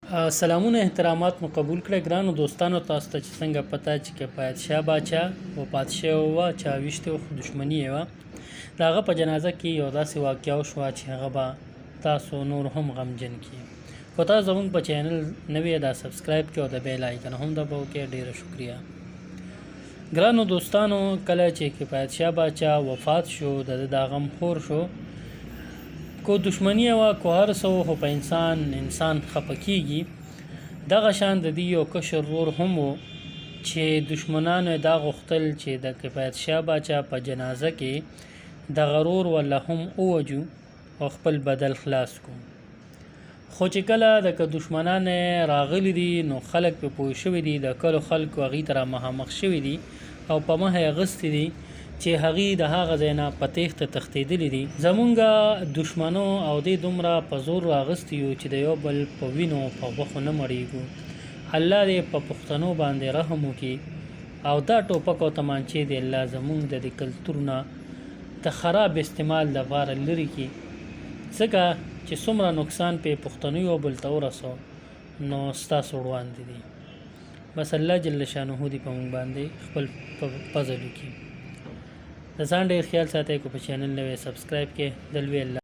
سلامونه احترامات مو قبول کړئ ګرانو دوستانو. تاسو ته چې څنګه پته چې کفایت شاه باچا وفات شوی وه چې اویشتې خو دښمني یې وه، د هغه په جنازه کې یو داسې واقعه وشوه چې هغه به تاسو نور هم غمجن کړي. خو تاسو زموږ په چینل نوی دا سبسکرایب کړئ او د بیل آیکن هم دباو کې. ډیره شکریه ګرانو دوستانو. کله چې کفایت شاه باچا وفات شو د دا غم خور شو، کو دښمنی وه کو هر څه خو په انسان خفه کیږي. دغه شان د دې یو کشر ورور هم و چې دښمنانو دا غوښتل چې د کفایت شاه باچا په جنازه کې د غرور ولا هم ووجو او خپل بدل خلاص کو. خو چې کله د دښمنان راغلي دي نو خلک په پوه شوي دي، د کلو خلکو هغې ته مخامخ شوي دي او په مخه یې اغوستي دي چې هغې د هغه ځای نه په تیښته تښتېدلي دي. زمونږ دښمنو او دې دومره په زور راغستي یو چې د یو بل په وینو په غوښو نه مړېږو. الله دې په پښتنو باندې رحم وکړي او دا ټوپک او تمانچې دې الله زمونږ د دې کلتور نه د خراب استعمال لپاره لرې کړي، ځکه چې څومره نقصان په پښتنو یو بل ته ورسو نو ستاسو وړاندې دي. بس الله جل شانه دې په موږ باندې خپل فضل وکړي. د ځان ډېر خیال ساتئ. کو په چینل نوی سبسکرایب کې دلوي الله